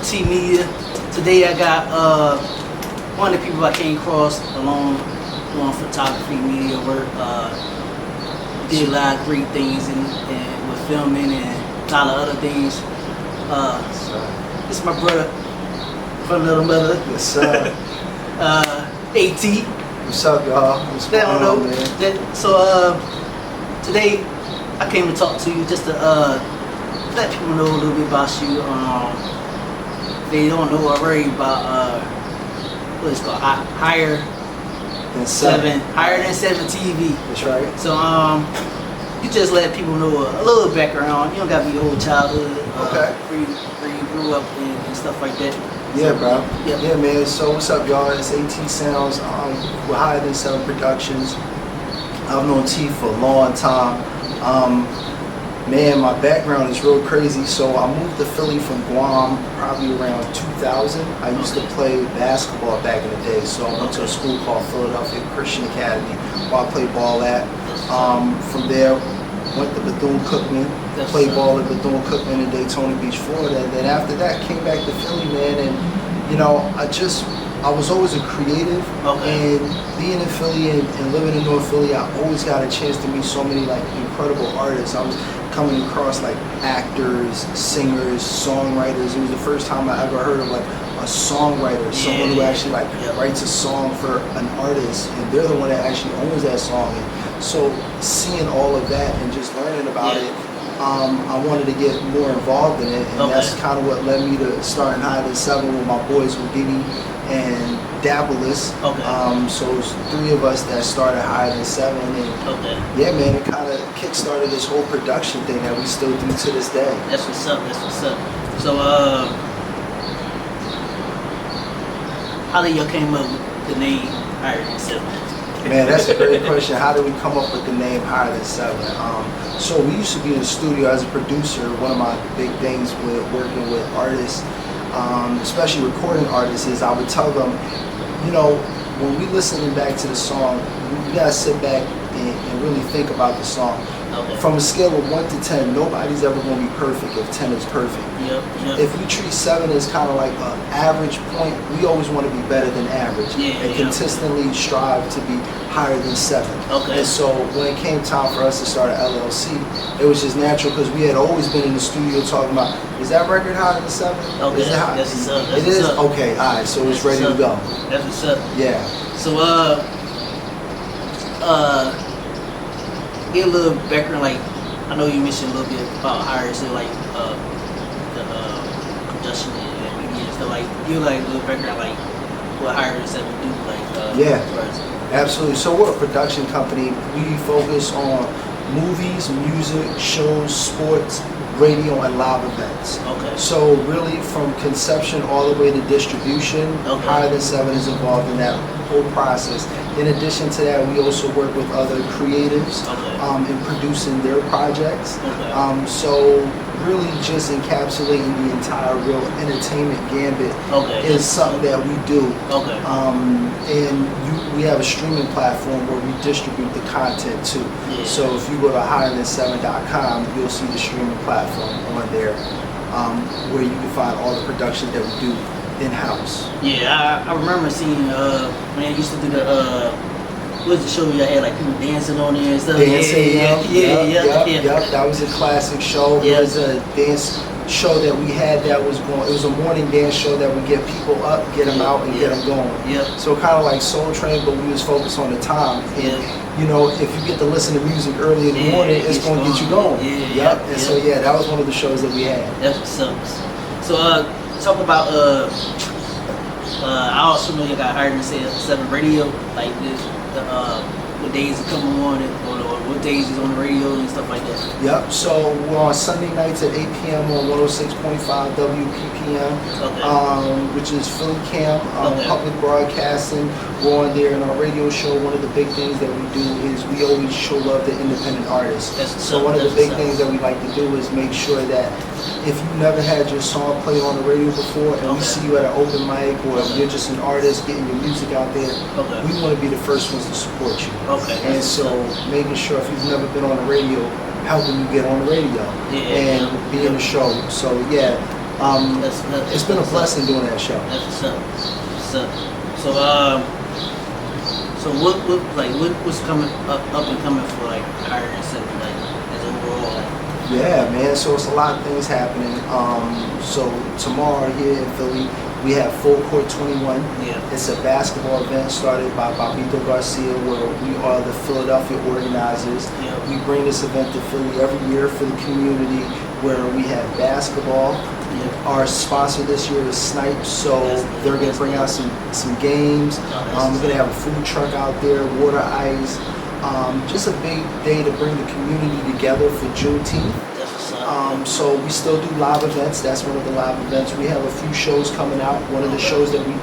TrippleTMedia. Today I got one of the people I came across along doing photography, media work. Did a lot of great things and with filming and a lot of other things. This is my brother from Little Mother. Yes, sir. AT. What's up, y'all? What's going on, man? So today I came to talk to you just to let people know a little bit about you. They don't know already about what it's called, Higher Than 7 TV. That's right. So you just let people know a little background. You don't got to be your whole childhood. Okay. Where you grew up and stuff like that. Yeah, bro. Yep. Yeah, man. So what's up, y'all? It's AT Soundz. We're Higher Than 7 Productions. I've known T for a long time. Man, my background is real crazy. So I moved to Philly from Guam probably around 2000. I used to play basketball back in the day. So I went to a school called Philadelphia Christian Academy where I played ball at. From there, went to Bethune-Cookman, played ball at Bethune-Cookman in Daytona Beach, Florida. And then after that, came back to Philly, man. And, you know, I was always a creative. And being in Philly and living in North Philly, I always got a chance to meet so many, like, incredible artists. I was coming across, like, actors, singers, songwriters. It was the first time I ever heard of, like, a songwriter, someone who actually, like, writes a song for an artist, and they're the one that actually owns that song. And so seeing all of that and just learning about it, I wanted to get more involved in it, and that's kind of what led me to starting Higher Than 7 with my boys Houdini and Dabbleus. So it was 3 of us that started Higher Than 7, and yeah, man, it kind of kick-started this whole production thing that we still do to this day. That's what's up. That's what's up. So how did y'all came up with the name Higher Than 7? Man, that's a great question. How did we come up with the name Higher Than 7? So we used to be in the studio as a producer. One of my big things with working with artists, especially recording artists, is I would tell them, you know, when we listening back to the song, you gotta sit back and really think about the song. From a scale of 1 to 10, nobody's ever going to be perfect if 10 is perfect. If we treat 7 as kind of like an average point, we always want to be better than average and consistently strive to be higher than 7. And so when it came time for us to start an LLC, it was just natural because we had always been in the studio talking about, is that record higher than 7? Is it high? That's what's up. It is? Okay, all right, so it's ready to go. That's what's up. Yeah. So, get a little background, like, I know you mentioned a little bit about Higher, so like, the production and media and stuff, like, give like a little background, like, what Higher Than 7 do, like, yeah, absolutely. So we're a production company. We focus on movies, music, shows, sports, radio, and live events. So really from conception all the way to distribution, Higher Than 7 is involved in that whole process. In addition to that, we also work with other creatives in producing their projects. So really just encapsulating the entire real entertainment gambit is something that we do. And we have a streaming platform where we distribute the content too. So if you go to higherthan7.com, you'll see the streaming platform on there where you can find all the productions that we do in-house. Yeah, I remember seeing when I used to do the what was the show you had, like people dancing on there and stuff? That was a classic show. It was a dance show that we had that was going, it was a morning dance show that would get people up, get them out, and get them going. So kind of like Soul Train, but we was focused on the time. And you know, if you get to listen to music early in the morning, it's going to get you going. And so yeah, that was one of the shows that we had. That's what's up. So talk about I also know you got Higher Than 7 radio, like this, what days are coming on or what days is on the radio and stuff like that. So we're on Sunday nights at 8 p.m. on 106.5 WPP-LP, which is Philly Cam, public broadcasting. We're on there in our radio show. One of the big things that we do is we always show love to independent artists. So one of the big things that we like to do is make sure that if you never had your song played on the radio before and we see you at an open mic or if you're just an artist getting your music out there, we want to be the first ones to support you. And so making sure if you've never been on the radio, helping you get on the radio and be in the show. So yeah, It's been a blessing doing that show. That's what's up. So what's coming up and coming for like hiring center like as overall like? Yeah, man. So it's a lot of things happening. So tomorrow here in Philly, we have Full Court 21. Yeah. It's a basketball event started by Bobito Garcia, where we are the Philadelphia organizers. Yeah. We bring this event to Philly every year for the community, where we have basketball. Yeah. Our sponsor this year is Snipe, so they're going to bring out some games. We're going to have a food truck out there, water ice. Just a big day to bring the community together for Juneteenth. So we still do live events. That's one of the live events. We have a few shows coming out. One of the shows that we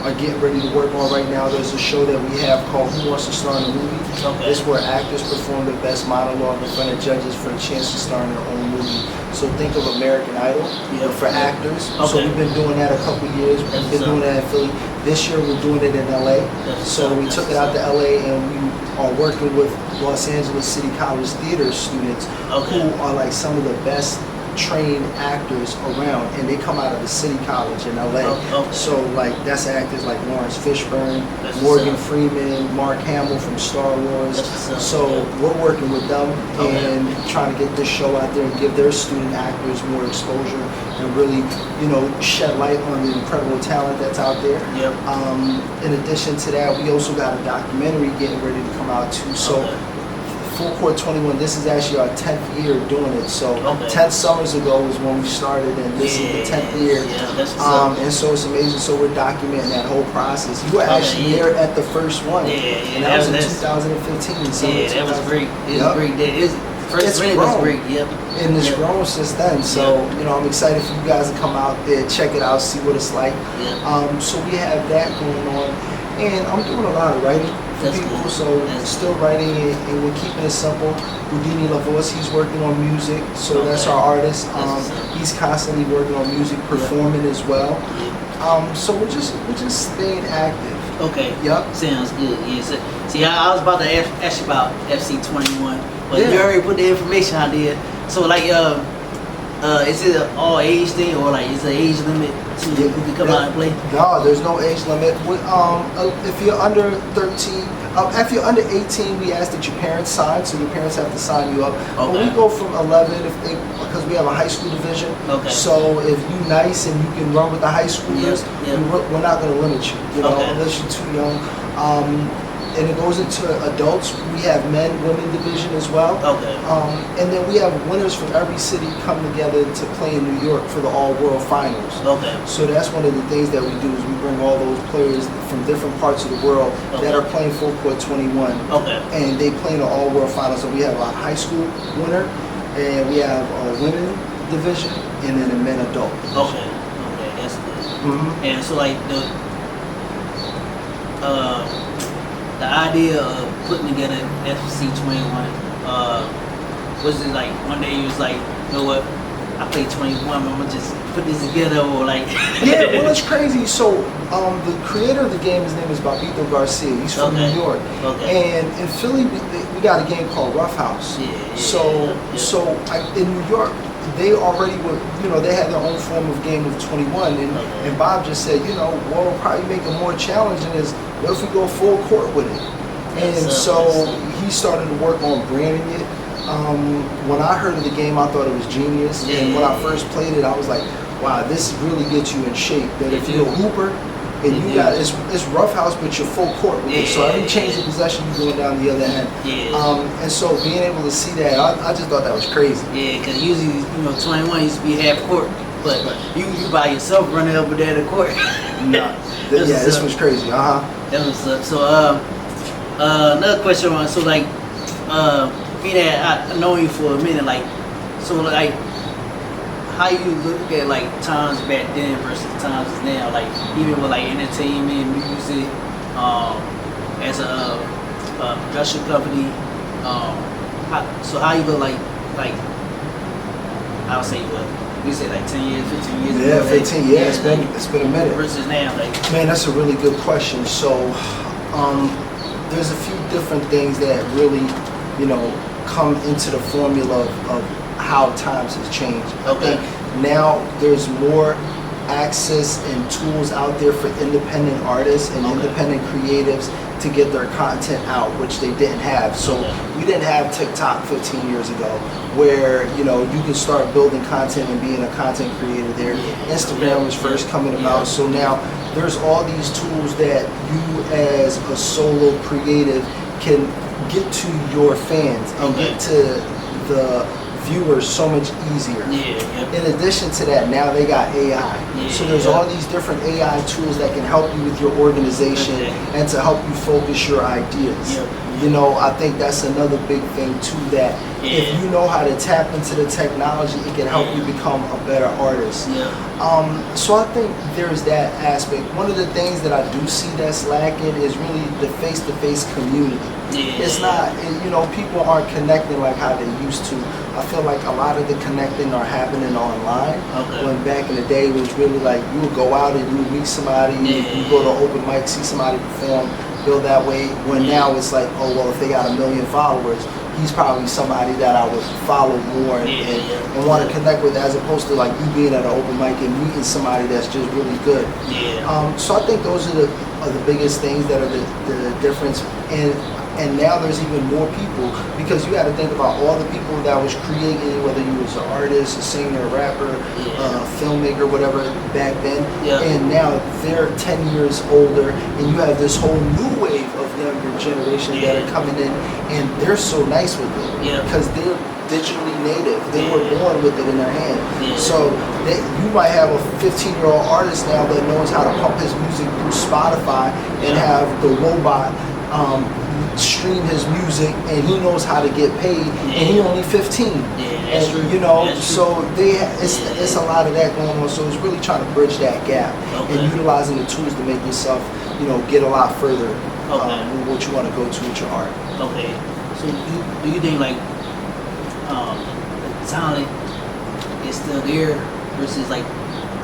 are getting ready to work on right now, there's a show that we have called Who Wants to Star in a Movie? Okay. It's where actors perform their best monologue in front of judges for a chance to star in their own movie. So think of American Idol, but for actors. Okay. So we've been doing that a couple years. We've been doing that in Philly. This year we're doing it in LA. So we took it out to LA and we are working with Los Angeles City College theater students who are like some of the best trained actors around, and they come out of the City College in LA. So like that's actors like Lawrence Fishburne, Morgan Freeman, Mark Hamill from Star Wars. So we're working with them and trying to get this show out there and give their student actors more exposure and really, shed light on the incredible talent that's out there. In addition to that, we also got a documentary getting ready to come out too. So Full Court 21, this is actually our 10th year doing it. So 10 summers ago was when we started, and this is the 10th year. And so it's amazing. So we're documenting that whole process. You were actually there at the first one. And that was in 2015. So that was great. It was a great day. First one was great. And it's grown since then. So, I'm excited for you guys to come out there, check it out, see what it's like. So we have that going on. And I'm doing a lot of writing for people, so still writing it, and we're keeping it simple. Houdini LaVoice, he's working on music, so that's our artist. He's constantly working on music, performing as well. So we're just staying active. Okay. Yep. Sounds good. Yes. See, I was about to ask you about FC21, but you already put the information out there. So like, is it an all age thing, or like is there an age limit to who can come out and play? No, there's no age limit. If you're under 13, if you're under 18, we ask that your parents sign, so your parents have to sign you up. But we go from 11 because we have a high school division. So if you're nice and you can run with the high schoolers, we're not going to limit you, unless you're too young. And it goes into adults. We have men, women division as well. And then we have winners from every city come together to play in New York for the All-World Finals. So that's one of the things that we do is we bring all those players from different parts of the world that are playing Full Court 21. And they play in the All-World Finals. So we have a high school winner, and we have a women division, and then a men adult division. Okay, that's good. And so like the idea of putting together FC21, was it like one day you was like, you know what, I played 21, I'm gonna just put this together, or like? Well, it's crazy. So the creator of the game, his name is Bobito Garcia. He's from New York. And in Philly, we got a game called Rough House. So in New York, they already were, they had their own form of game of 21, and Bob just said, what will probably make it more challenging is, what if we go full court with it? And so he started to work on branding it. When I heard of the game, I thought it was genius, and when I first played it, I was like, wow, this really gets you in shape. That if you're a hooper, and you got it's rough house, but you're full court with it. So every change of possession, you're going down the other end. And so being able to see that, I just thought that was crazy. Because usually, 21 used to be half court, but you by yourself running over there to court. This was crazy. That was up. So another question on so like being that I know you for a minute, like so like how you look at like times back then versus times now, like even with like entertainment, music, as a production company, so how you look like I would say what you say like 10 years, 15 years ago, 15 years. It's been a minute versus now, like man, that's a really good question. So there's a few different things that really come into the formula of how times has changed. I think now there's more access and tools out there for independent artists and independent creatives to get their content out, which they didn't have. So we didn't have TikTok 15 years ago, where you can start building content and being a content creator there. Instagram was first coming about, so now there's all these tools that you as a solo creative can get to your fans and get to the viewers so much easier. In addition to that, now they got AI. So there's all these different AI tools that can help you with your organization and to help you focus your ideas. I think that's another big thing too, that if you know how to tap into the technology, it can help you become a better artist. So I think there's that aspect. One of the things that I do see that's lacking is really the face-to-face community. It's not, people aren't connecting like how they used to. I feel like a lot of the connecting are happening online. When back in the day it was really like you would go out and you would meet somebody, you go to open mic, see somebody perform, build that way. When now it's like, oh well, if they got 1 million followers, he's probably somebody that I would follow more and want to connect with, as opposed to like you being at an open mic and meeting somebody that's just really good. So I think those are the biggest things that are the difference. And now there's even more people, because you got to think about all the people that was creating, whether you was an artist, a singer, a rapper, a filmmaker, whatever, back then. And now they're 10 years older, and you have this whole new wave of younger generation that are coming in, and they're so nice with it because they're digitally native. They were born with it in their hand. So you might have a 15-year-old artist now that knows how to pump his music through Spotify and have the robot stream his music, and he knows how to get paid, and he only 15. So it's a lot of that going on. So it's really trying to bridge that gap and utilizing the tools to make yourself, get a lot further with what you want to go to with your art. So do you think like the talent is still there versus like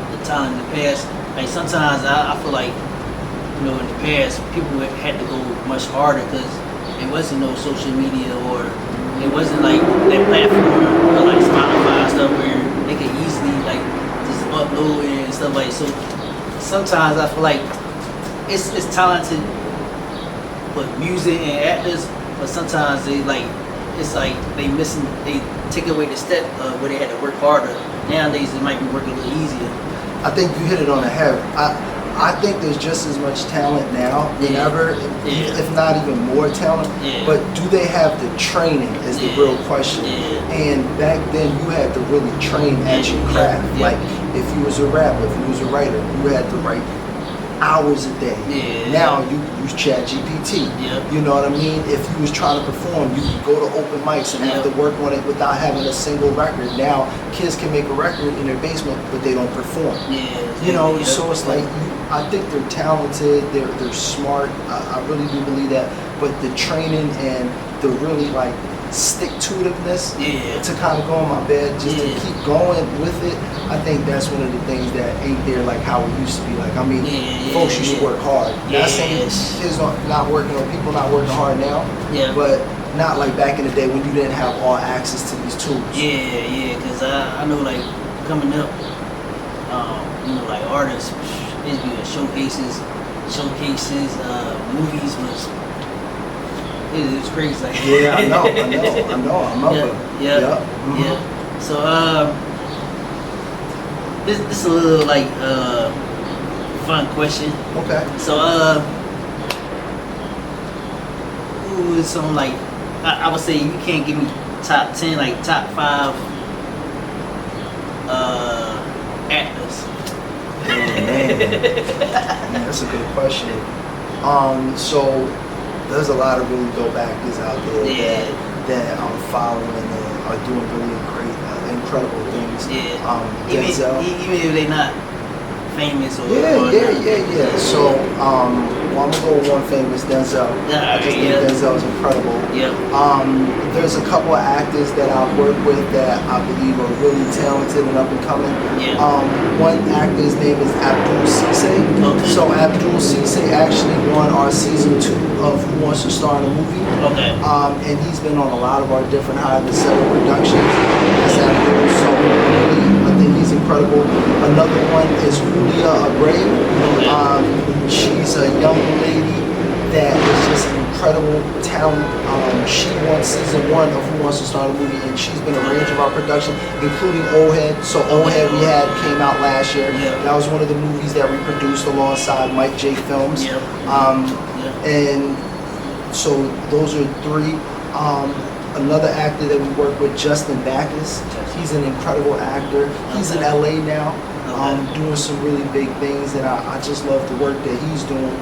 the talent in the past? Like sometimes I feel like, in the past, people had to go much harder because it wasn't no social media, or it wasn't like that platform or like Spotify and stuff where they could easily like just upload and stuff like. So sometimes I feel like it's talented with music and actors, but sometimes they they take away the step where they had to work harder. Nowadays it might be working a little easier. I think you hit it on the head. I think there's just as much talent now than ever, if not even more talent. But do they have the training is the real question. And back then you had to really train at your craft. Like if you was a rapper, if you was a writer, you had to write hours a day. Now you use ChatGPT. You know what I mean? If you was trying to perform, you could go to open mics and have to work on it without having a single record. Now kids can make a record in their basement, but they don't perform. So it's like, I think they're talented, they're smart. I really do believe that. But the training and the really like stick-to-itiveness to kind of go on my bed, just to keep going with it, I think that's one of the things that ain't there like how it used to be. Like, I mean, folks used to work hard. Not saying kids not working or people not working hard now, but not like back in the day when you didn't have all access to these tools. Because I know like coming up, like artists, it'd be showcases, movies was. It's crazy. Like, I know. I'm up with it. So this is a little like fun question. Okay. So who is some like I would say you can't give me top 10, like top 5 actors. Man, that's a good question. So there's a lot of really dope actors out there that I'm following and are doing really great, incredible things. Even if they're not famous or So Well, I'm gonna go with one famous, Denzel. Yeah, I just think Denzel is incredible. Yeah. There's a couple of actors that I've worked with that I believe are really talented and up and coming. Yeah. One actor's name is Abdul Cisse. Okay. So Abdul Cisse actually won our season 2 of Who Wants to Star in a Movie. Okay. And he's been on a lot of our different high-level productions. That's Abdul. So really, I think he's incredible. Another one is Julia Abreu. She's a young lady that is just an incredible talent. She won season 1 of Who Wants to Star in a Movie, and she's been a range of our production, including Old Head. So Old Head we had came out last year. Yeah. That was one of the movies that we produced alongside Mike J Films. Yeah. And so those are 3. Another actor that we work with, Justin Backus. He's an incredible actor. He's in LA now, doing some really big things, and I just love the work that he's doing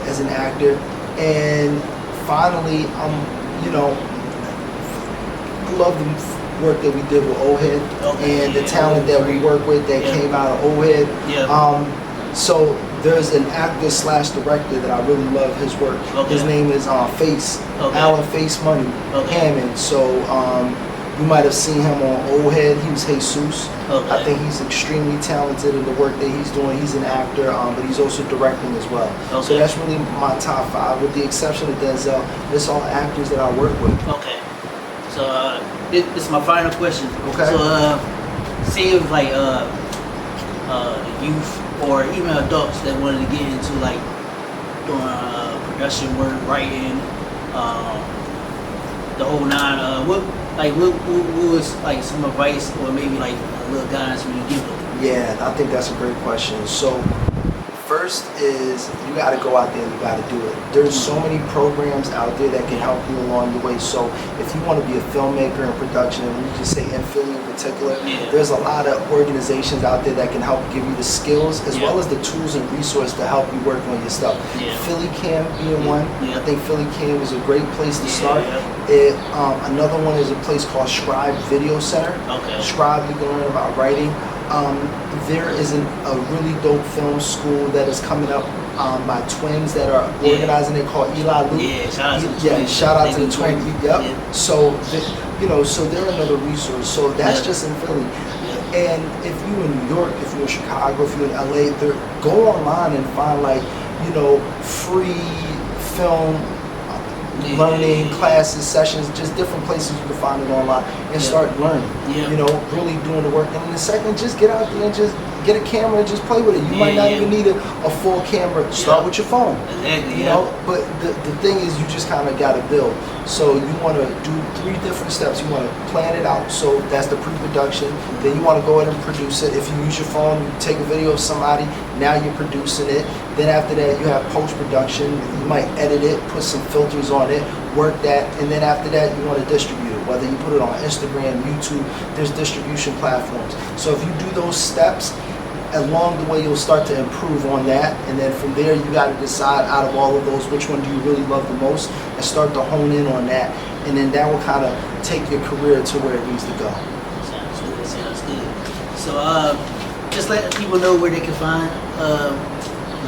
as an actor. And finally, I love the work that we did with Old Head and the talent that we work with that came out of Old Head. So there's an actor / director that I really love his work. His name is Alan Face Money Hammond. So you might have seen him on Old Head. He was Jesus. I think he's extremely talented in the work that he's doing. He's an actor, but he's also directing as well. So that's really my top 5, with the exception of Denzel. It's all actors that I work with. Okay. So this is my final question. Okay. So say if like youth or even adults that wanted to get into like doing production work, writing, the whole 9. What was like some advice or maybe like a little guidance when you give them? Yeah, I think that's a great question. So first is you got to go out there and you got to do it. There's so many programs out there that can help you along your way. So if you want to be a filmmaker in production, and we just say in Philly in particular, there's a lot of organizations out there that can help give you the skills as well as the tools and resources to help you work on your stuff. Philly Cam being one. I think Philly Cam is a great place to start. Another one is a place called Scribe Video Center. Scribe, you can learn about writing. There is a really dope film school that is coming up by twins that are organizing it, called Eli Luke. Shout out to the twins. So so they're another resource. So that's just in Philly. And if you're in New York, if you're in Chicago, if you're in LA, go online and find free film learning classes, sessions, just different places you can find it online and start learning. Really doing the work. And then the second, just get out there and just get a camera and just play with it. You might not even need a full camera. Start with your phone. But the thing is, you just kind of got to build. So you want to do 3 different steps. You want to plan it out. So that's the pre-production. Then you want to go ahead and produce it. If you use your phone, you take a video of somebody. Now you're producing it. Then after that, you have post-production. You might edit it, put some filters on it, work that. And then after that, you want to distribute it. Whether you put it on Instagram, YouTube, there's distribution platforms. So if you do those steps, along the way you'll start to improve on that, and then from there you got to decide out of all of those which one do you really love the most and start to hone in on that, and then that will kind of take your career to where it needs to go. Sounds good. So just let people know where they can find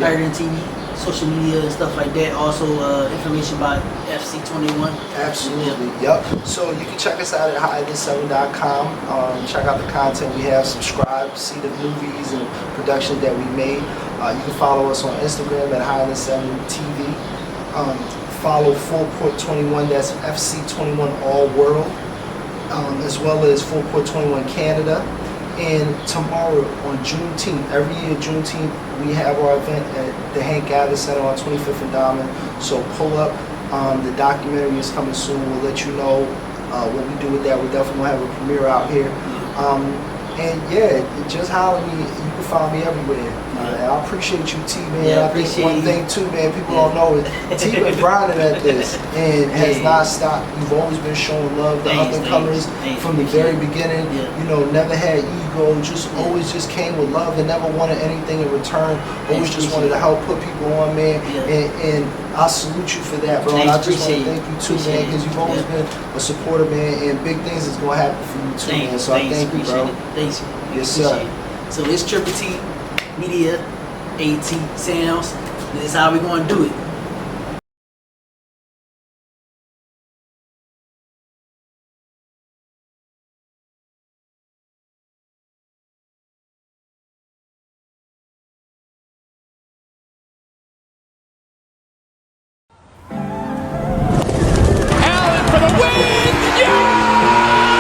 Higher TV, social media and stuff like that. Also information about FC21. Absolutely, yep. So you can check us out at higher7.com. Check out the content we have, subscribe, see the movies and productions that we made. You can follow us on Instagram at higher7TV. Follow Full Court 21, that's FC21 All World, as well as Full Court 21 Canada. And tomorrow on Juneteenth, every year Juneteenth, we have our event at the Hank Gathers Center on 25th and Diamond. So pull up. The documentary is coming soon. We'll let you know what we do with that. We're definitely going to have a premiere out here. And just holler me. You can find me everywhere. And I appreciate you, T, man. I think one thing too, man, people don't know is T been grinding at this and has not stopped. You've always been showing love to up and comers from the very beginning. Never had ego, just always just came with love and never wanted anything in return. Always just wanted to help put people on, man. And I salute you for that, bro. And I just want to thank you too, man, because you've always been a supporter, man, and big things is going to happen for you too, man. So I thank you, bro. Thanks. Yes, sir. So it's TrippleTMedia, AT Soundz. This is how we gonna do it.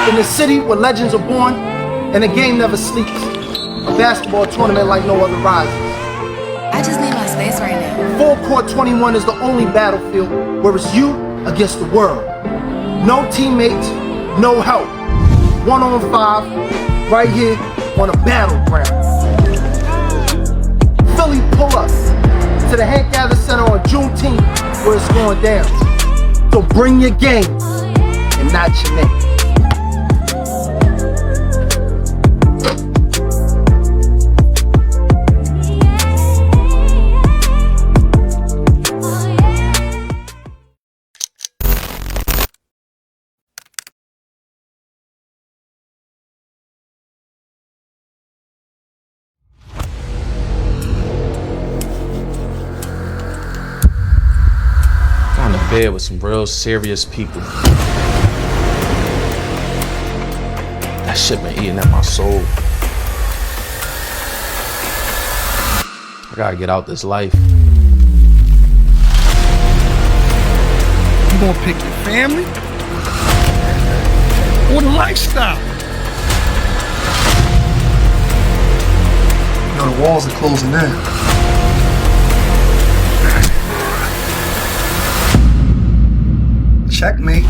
In the city where legends are born and the game never sleeps. A basketball tournament like no other rises. I just need my space right now. Full Court 21 is the only battlefield where it's you against the world. No teammates, no help. 1-on-5, right here on a battleground. Philly pull up to the Hank Gather Center on Juneteenth where it's going down. So bring your game and not your name. Bed with some real serious people. That shit been eating at my soul. I gotta get out this life. You gonna pick your family or the lifestyle? You know, the walls are closing in. Checkmate.